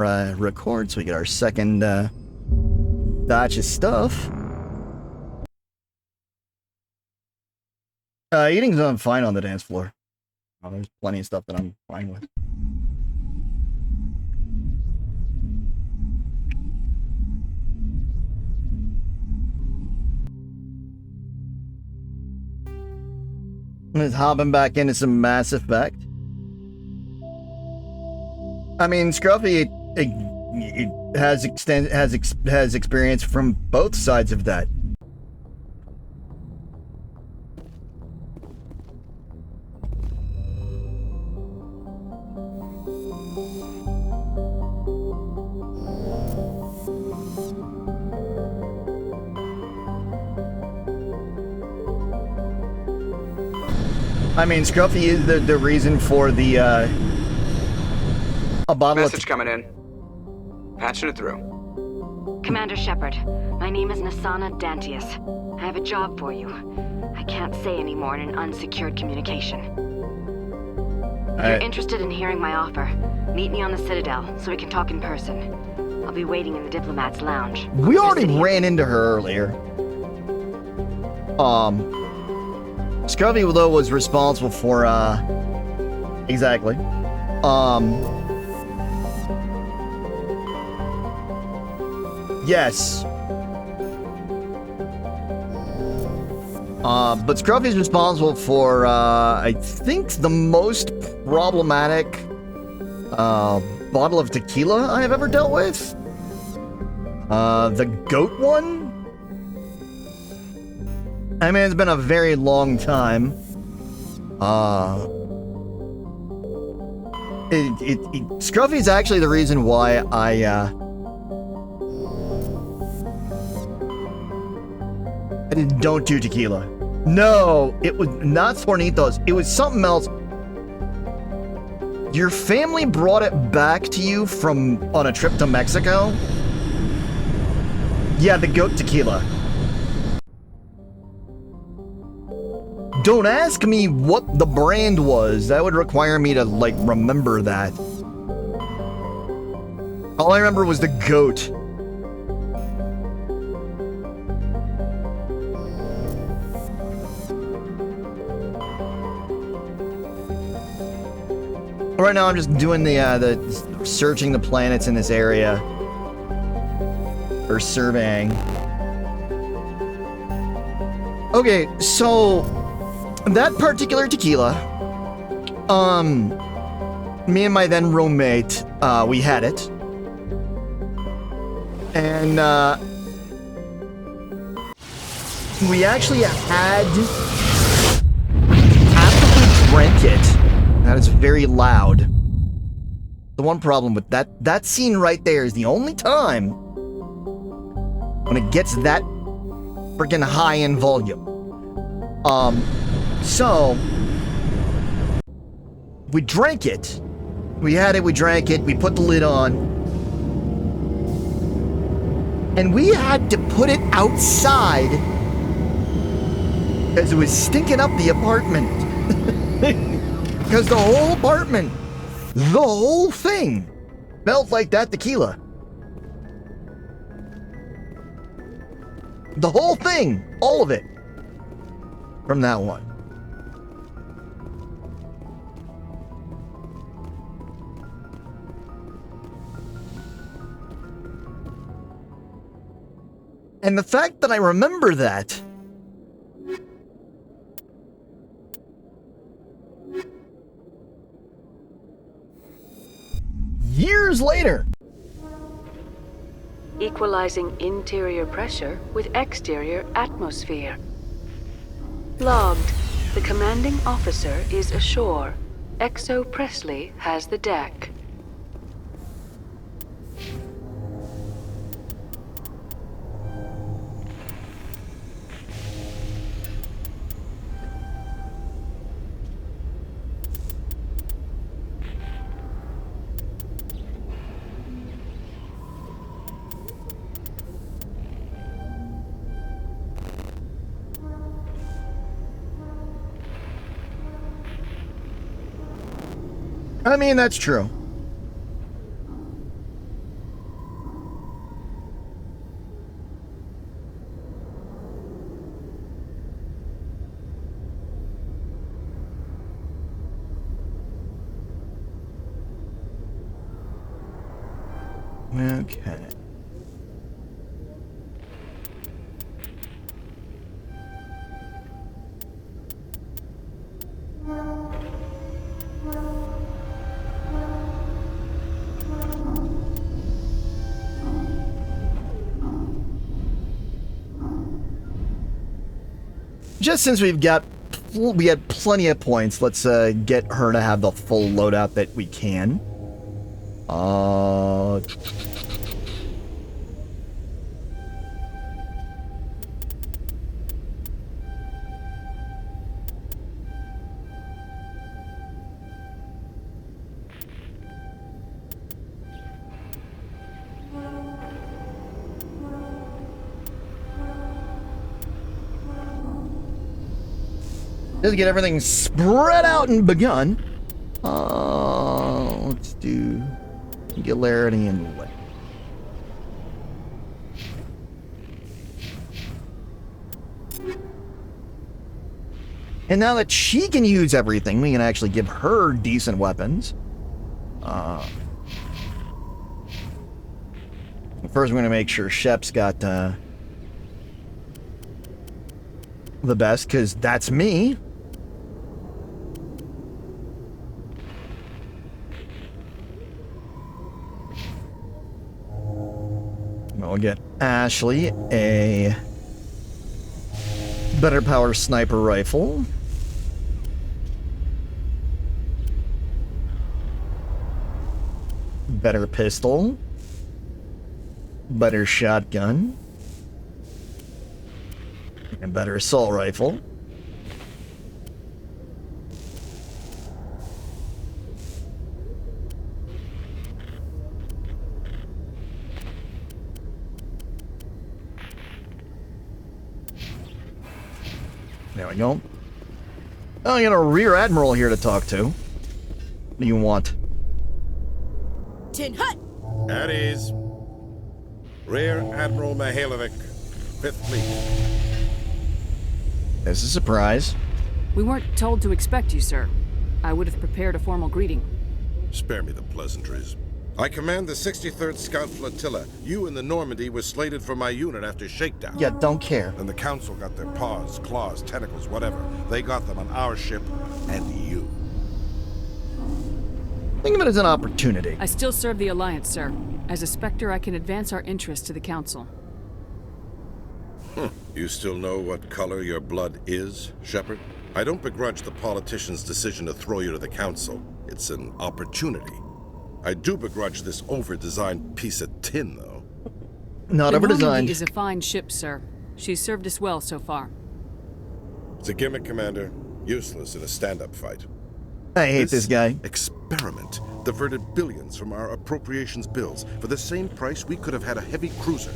record, so we get our second batch of stuff. Eating's fine on the dance floor. Oh, there's plenty of stuff that I'm fine with. Let's hopping back into some Mass Effect. I mean, Scruffy it has experience from both sides of that. I mean, Scruffy is the reason for the, a bottle Message coming in. Patching it through. Commander Shepard, my name is Nasana Dantius. I have a job for you. I can't say any more in an unsecured communication. If you're interested in hearing my offer, meet me on the Citadel so we can talk in person. I'll be waiting in the Diplomat's Lounge. We already ran into her earlier. Scruffy, though, was responsible for, exactly. Yes. But Scruffy's responsible for, I think, the most problematic, bottle of tequila I have ever dealt with. The goat one? I mean, it's been a very long time. Scruffy's actually the reason why I don't do tequila. No, it was not Fornitos. It was something else. Your family brought it back to you on a trip to Mexico? Yeah, the goat tequila. Don't ask me what the brand was. That would require me to, like, remember that. All I remember was the goat. Right now I'm just doing the searching the planets in this area. Or surveying. Okay, so that particular tequila, me and my then roommate, we had it. And, we actually had, after we drank it, that is very loud. The one problem with that scene right there is the only time when it gets that freaking high in volume. So, we drank it. We had it, we drank it, we put the lid on. And we had to put it outside because it was stinking up the apartment. Because the whole apartment, the whole thing, smelled like that tequila. The whole thing, all of it, from that one. And the fact that I remember that years later. Equalizing interior pressure with exterior atmosphere. Logged. The commanding officer is ashore. Exo Presley has the deck. I mean, that's true. Okay. Just since we had plenty of points, let's get her to have the full loadout that we can. Just get everything spread out and begun. Let's do singularity and what? And now that she can use everything, we can actually give her decent weapons. First, we're going to make sure Shep's got the best, because that's me. We'll get Ashley a better power sniper rifle. Better pistol. Better shotgun. And better assault rifle. There we go. Oh, I got a rear admiral here to talk to. What do you want? Tin Hut! At ease. Rear Admiral Mihailovic, 5th Fleet. This is a surprise. We weren't told to expect you, sir. I would have prepared a formal greeting. Spare me the pleasantries. I command the 63rd Scout Flotilla. You and the Normandy were slated for my unit after shakedown. Yeah, don't care. And the Council got their paws, claws, tentacles, whatever. They got them on our ship and you. Think of it as an opportunity. I still serve the Alliance, sir. As a Spectre, I can advance our interests to the Council. You still know what color your blood is, Shepard? I don't begrudge the politician's decision to throw you to the Council. It's an opportunity. I do begrudge this over-designed piece of tin, though. Not The over-designed. Normandy is a fine ship, sir. She's served us well so far. It's a gimmick, Commander. Useless in a stand-up fight. I hate this guy. Experiment diverted billions from our appropriations bills. For the same price, we could have had a heavy cruiser.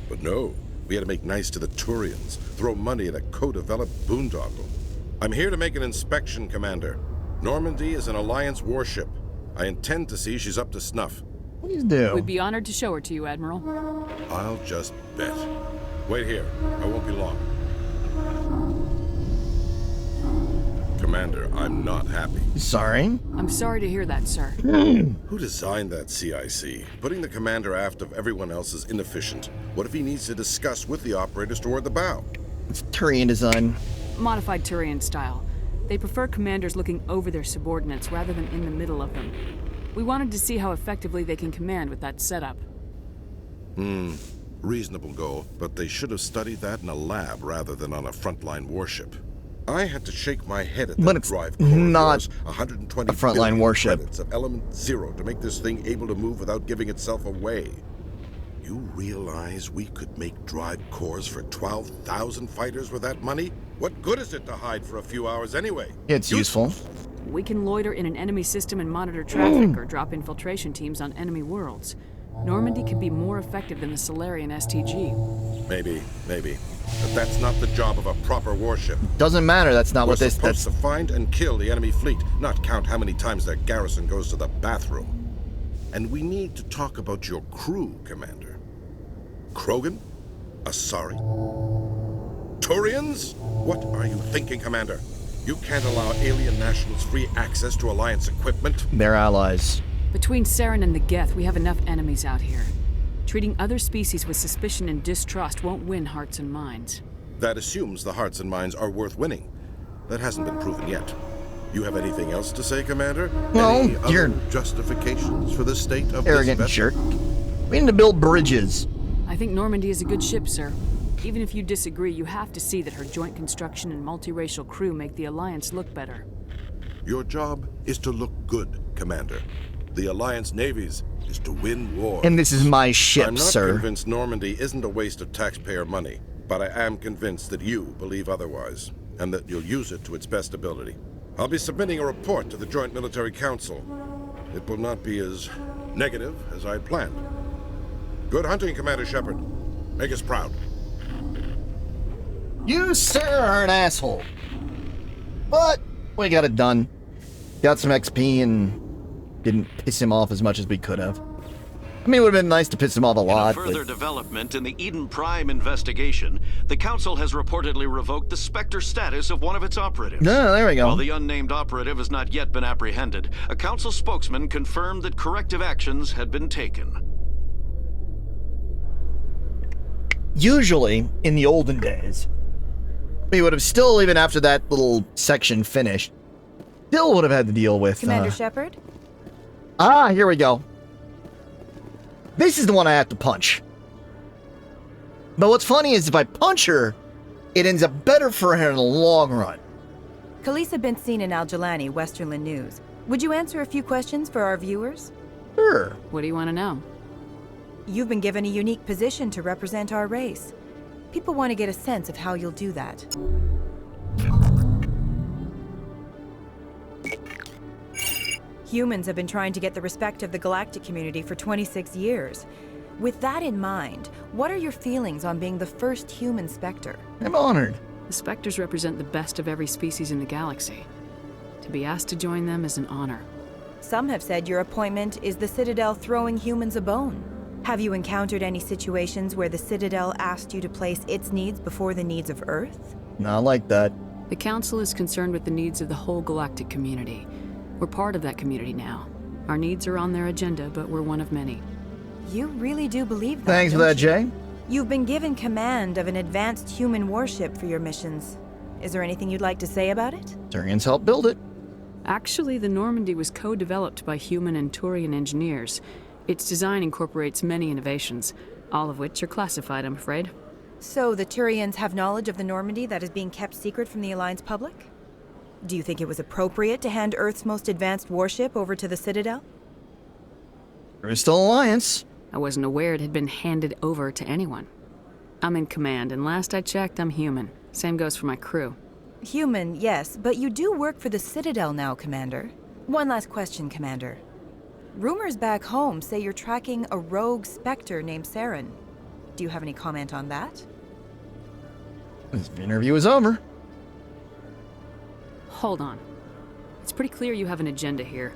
But no, we had to make nice to the Turians, throw money at a co-developed boondoggle. I'm here to make an inspection, Commander. Normandy is an Alliance warship. I intend to see she's up to snuff. Please do. We'd be honored to show her to you, Admiral. I'll just bet. Wait here. I won't be long. Commander, I'm not happy. Sorry. I'm sorry to hear that, sir. Who designed that CIC? Putting the commander aft of everyone else is inefficient. What if he needs to discuss with the operators toward the bow? It's Turian design. Modified Turian style. They prefer commanders looking over their subordinates rather than in the middle of them. We wanted to see how effectively they can command with that setup. Reasonable goal, but they should have studied that in a lab rather than on a frontline warship. I had to shake my head at But that it's drive not 120 a frontline billion warship. credits of element 0 to make this thing able to move without giving itself away. You realize we could make drive cores for 12,000 fighters with that money? What good is it to hide for a few hours anyway? It's useful. We can loiter in an enemy system and monitor traffic or drop infiltration teams on enemy worlds. Normandy could be more effective than the Solarian STG. Maybe. But that's not the job of a proper warship. Doesn't matter. That's not We're what this. supposed to find and kill the enemy fleet, not count how many times their garrison goes to the bathroom. And we need to talk about your crew, Commander. Krogan? Asari? Turians? What are you thinking, Commander? You can't allow alien nationals free access to Alliance equipment. They're allies. Between Saren and the Geth, we have enough enemies out here. Treating other species with suspicion and distrust won't win hearts and minds. That assumes the hearts and minds are worth winning. That hasn't been proven yet. You have anything else to say, Commander? Well, Any you're other justifications for the state of arrogant this vessel? jerk. We need to build bridges. I think Normandy is a good ship, sir. Even if you disagree, you have to see that her joint construction and multiracial crew make the Alliance look better. Your job is to look good, Commander. The Alliance navies is to win wars. And this is my ship, I'm not sir. convinced Normandy isn't a waste of taxpayer money, but I am convinced that you believe otherwise, and that you'll use it to its best ability. I'll be submitting a report to the Joint Military Council. It will not be as negative as I planned. Good hunting, Commander Shepard. Make us proud. You, sir, are an asshole. But we got it done. Got some XP and didn't piss him off as much as we could have. I mean, it would have been nice to piss him off a lot. In a further but... development in the Eden Prime investigation, the Council has reportedly revoked the Spectre status of one of its operatives. No, there we go. While the unnamed operative has not yet been apprehended, a Council spokesman confirmed that corrective actions had been taken. Usually, in the olden days, we would have still, even after that little section finished, still would have had to deal with... Commander Shepard? Ah, here we go. This is the one I have to punch. But what's funny is if I punch her, it ends up better for her in the long run. Khaleesa been seen in Al-Jalani, Westerland News. Would you answer a few questions for our viewers? Sure. What do you want to know? You've been given a unique position to represent our race. People want to get a sense of how you'll do that. Humans have been trying to get the respect of the galactic community for 26 years. With that in mind, what are your feelings on being the first human Spectre? I'm honored. The Spectres represent the best of every species in the galaxy. To be asked to join them is an honor. Some have said your appointment is the Citadel throwing humans a bone. Have you encountered any situations where the Citadel asked you to place its needs before the needs of Earth? Not like that. The Council is concerned with the needs of the whole galactic community. We're part of that community now. Our needs are on their agenda, but we're one of many. You really do believe that, Thanks for don't that, you? Jay. You've been given command of an advanced human warship for your missions. Is there anything you'd like to say about it? Turians helped build it. Actually, the Normandy was co-developed by human and Turian engineers. Its design incorporates many innovations, all of which are classified, I'm afraid. So the Turians have knowledge of the Normandy that is being kept secret from the Alliance public? Do you think it was appropriate to hand Earth's most advanced warship over to the Citadel? There is still Alliance. I wasn't aware it had been handed over to anyone. I'm in command, and last I checked, I'm human. Same goes for my crew. Human, yes, but you do work for the Citadel now, Commander. One last question, Commander. Rumors back home say you're tracking a rogue Spectre named Saren. Do you have any comment on that? This interview is over. Hold on. It's pretty clear you have an agenda here.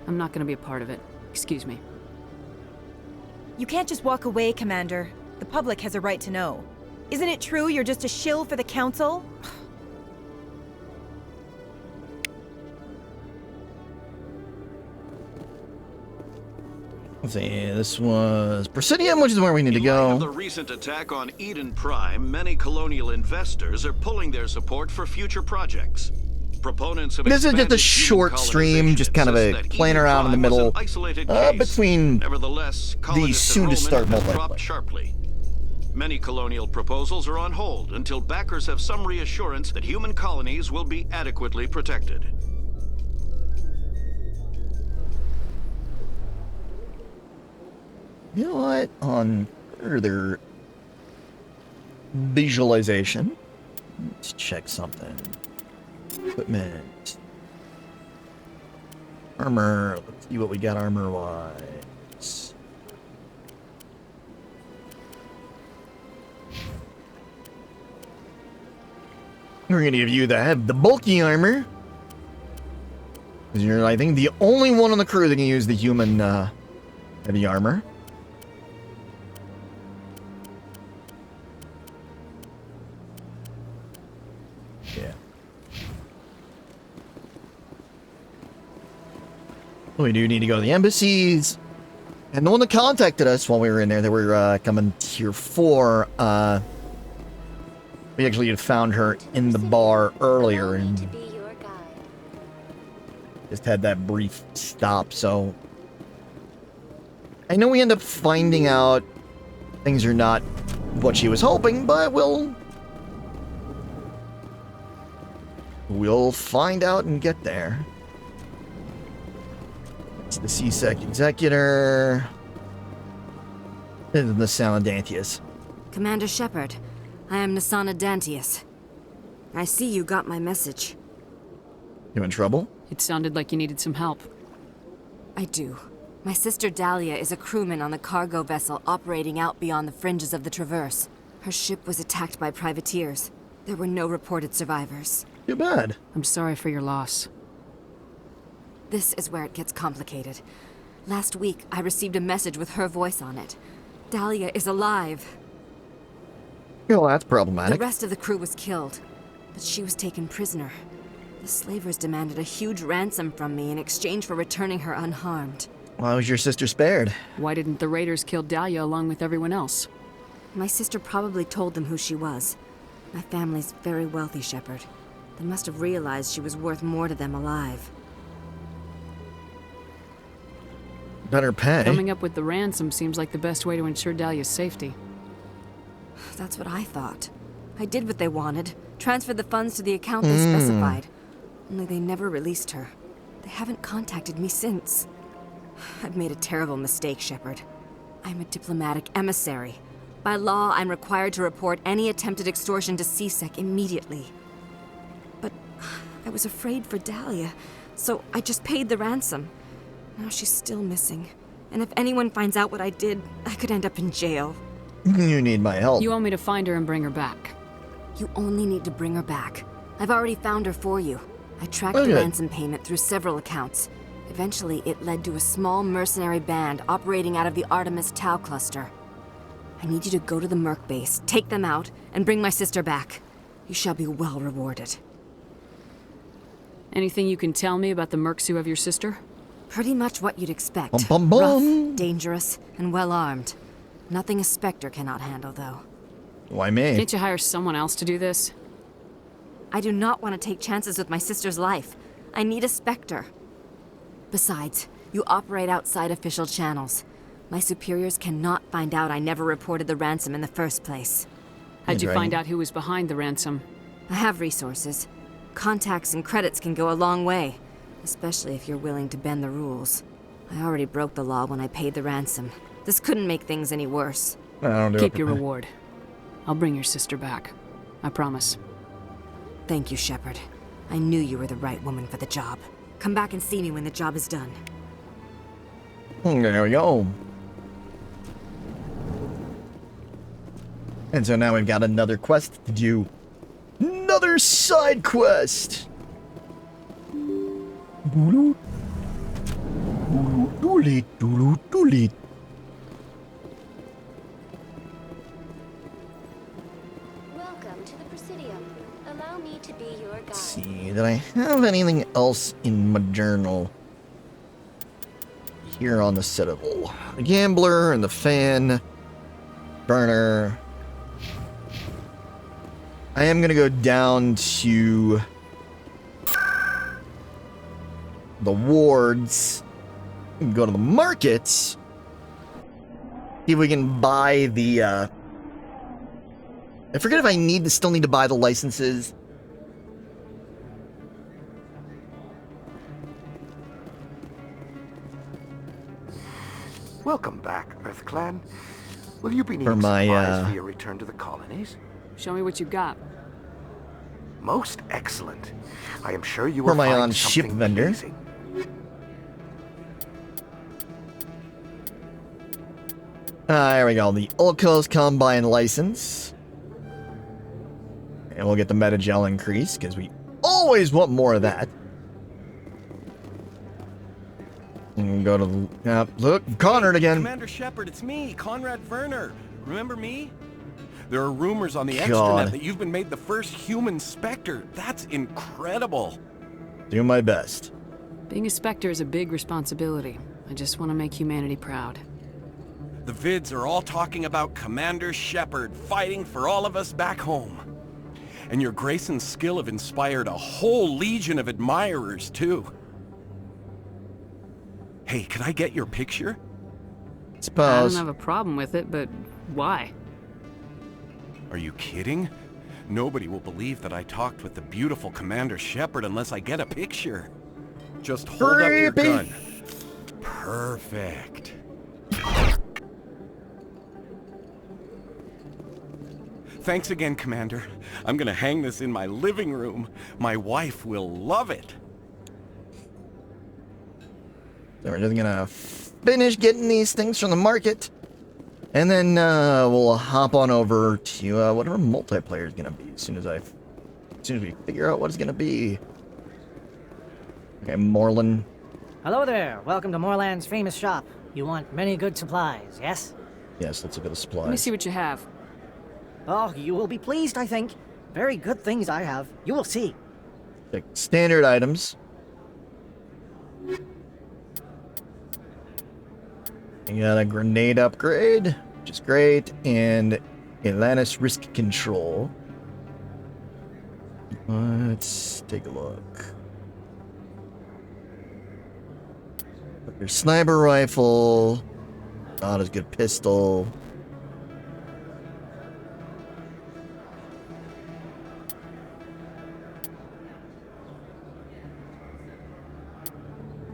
I'm not going to be a part of it. Excuse me. You can't just walk away, Commander. The public has a right to know. Isn't it true you're just a shill for the Council? Let's see, this was Presidium, which is where we need to In light of the go. recent attack on Eden Prime, many colonial investors are pulling their support for future projects. Proponents of This is just a expanded short human stream, just kind of a colonization playing insist that around in the Eden Prime was middle, an isolated case. between Nevertheless, the colonist soon-to-start enrollment has multiplayer. dropped sharply. Many colonial proposals are on hold until backers have some reassurance that human colonies will be adequately protected. You know what? On further visualization, let's check something. Equipment. Armor. Let's see what we got armor-wise. We're gonna give you the bulky armor. Because you're, I think, the only one on the crew that can use the human heavy armor. Yeah. We do need to go to the embassies. And the one that contacted us while we were in there, that we were coming tier 4, we actually had found her in the bar earlier and just had that brief stop, so I know we end up finding out things are not what she was hoping, but we'll find out and get there. It's the CSEC executor. This is Nasana Dantius. Commander Shepard, I am Nasana Dantius. I see you got my message. You in trouble? It sounded like you needed some help. I do. My sister Dahlia is a crewman on the cargo vessel operating out beyond the fringes of the Traverse. Her ship was attacked by privateers. There were no reported survivors. Too bad. I'm sorry for your loss. This is where it gets complicated. Last week, I received a message with her voice on it. Dahlia is alive. Well, that's problematic. The rest of the crew was killed, but she was taken prisoner. The slavers demanded a huge ransom from me in exchange for returning her unharmed. Why was your sister spared? Why didn't the raiders kill Dahlia along with everyone else? My sister probably told them who she was. My family's very wealthy, Shepard. They must have realized she was worth more to them alive. Better pay. Coming up with the ransom seems like the best way to ensure Dahlia's safety. That's what I thought. I did what they wanted. Transferred the funds to the account they specified. Only they never released her. They haven't contacted me since. I've made a terrible mistake, Shepard. I'm a diplomatic emissary. By law, I'm required to report any attempted extortion to CSEC immediately. But I was afraid for Dahlia, so I just paid the ransom. Now she's still missing. And if anyone finds out what I did, I could end up in jail. You need my help. You want me to find her and bring her back? You only need to bring her back. I've already found her for you. I tracked Okay. the ransom payment through several accounts. Eventually, it led to a small mercenary band operating out of the Artemis Tau cluster. I need you to go to the Merc base, take them out, and bring my sister back. You shall be well rewarded. Anything you can tell me about the mercs who have your sister? Pretty much what you'd expect. Bum, bum, bum. Rough, dangerous, and well-armed. Nothing a Spectre cannot handle, though. Why me? Can't you hire someone else to do this? I do not want to take chances with my sister's life. I need a Spectre. Besides, you operate outside official channels. My superiors cannot find out I never reported the ransom in the first place. How'd you Right. find out who was behind the ransom? I have resources. Contacts and credits can go a long way, especially if you're willing to bend the rules. I already broke the law when I paid the ransom. This couldn't make things any worse. I don't do Keep it. your reward. I'll bring your sister back. I promise. Thank you, Shepard. I knew you were the right woman for the job. Come back and see me when the job is done. There we go. And so now we've got another quest to do. Another side quest. Welcome to the Presidium. Allow me to be your guide. Let's see, did I have anything else in my journal? Here on the Citadel. The Gambler and the Fan. Burner. I am gonna go down to the wards. Go to the markets. See if we can buy the, I forget if I still need to buy the licenses. Welcome back, EarthClan. Will you be For needing my, supplies for your return to the colonies? Show me what you got. Most excellent. I am sure you For will my find on-ship something vendor. pleasing. There we go. The Ulcos Combine license. And we'll get the Metagel increase, because we always want more of that. And go to the... look, Conrad again. Commander Shepard, it's me, Conrad Werner. Remember me? There are rumors on the God. extranet that you've been made the first human Spectre. That's incredible. Do my best. Being a Spectre is a big responsibility. I just want to make humanity proud. The vids are all talking about Commander Shepard fighting for all of us back home. And your grace and skill have inspired a whole legion of admirers, too. Hey, can I get your picture? I Suppose. don't have a problem with it, but why? Are you kidding? Nobody will believe that I talked with the beautiful Commander Shepard unless I get a picture. Just hold up your Creepy. gun. Perfect. Thanks again, Commander. I'm gonna hang this in my living room. My wife will love it. So we're just gonna finish getting these things from the market. And then we'll hop on over to whatever multiplayer is gonna be as soon as we figure out what it's gonna be. Okay, Moreland. Hello there. Welcome to Moorland's famous shop. You want many good supplies, yes? Yes, let's look at the supplies. Let me see what you have. Oh, you will be pleased, I think. Very good things I have. You will see. Check standard items. You got a grenade upgrade, which is great, and Atlantis risk control. Let's take a look. Your sniper rifle, not as good pistol.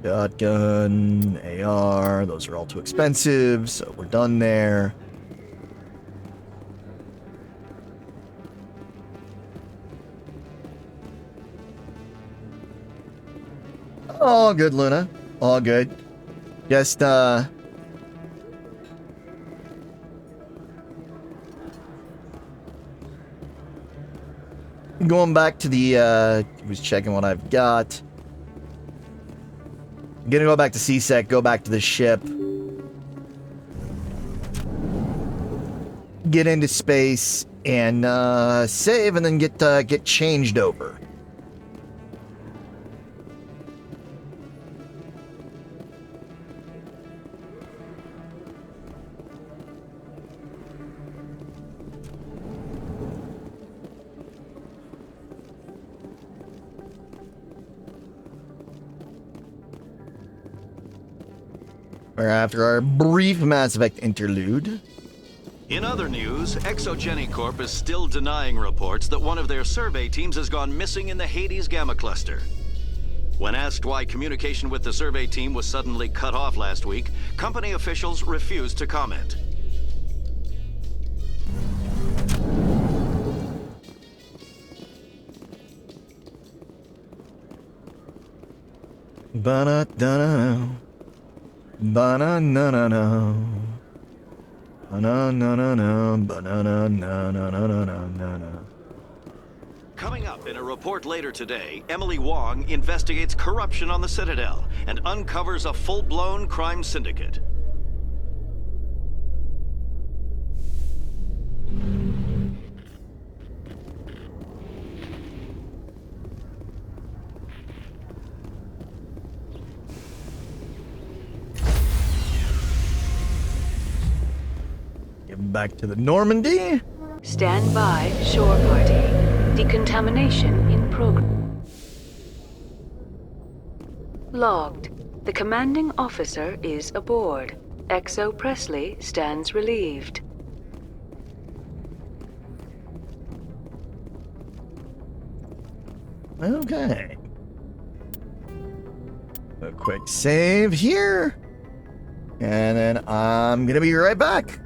Shotgun, AR, those are all too expensive, so we're done there. All good, Luna. All good. Just, going back to the, was checking what I've got. I'm gonna go back to CSEC, go back to the ship. Get into space and save and then get changed over. After our brief Mass Effect interlude. In other news, Exogeny Corp is still denying reports that one of their survey teams has gone missing in the Hades Gamma Cluster. When asked why communication with the survey team was suddenly cut off last week, company officials refused to comment. Ba-da-da-da-da. Ba-na-na-na-na. Ba-na-na-na-na. Ba-na-na-na-na-na-na-na-na. Coming up in a report later today, Emily Wong investigates corruption on the Citadel and uncovers a full-blown crime syndicate. Back to the Normandy. Stand by, shore party. Decontamination in progress. Logged. The commanding officer is aboard. Exo Presley stands relieved. Okay. A quick save here. And then I'm gonna be right back.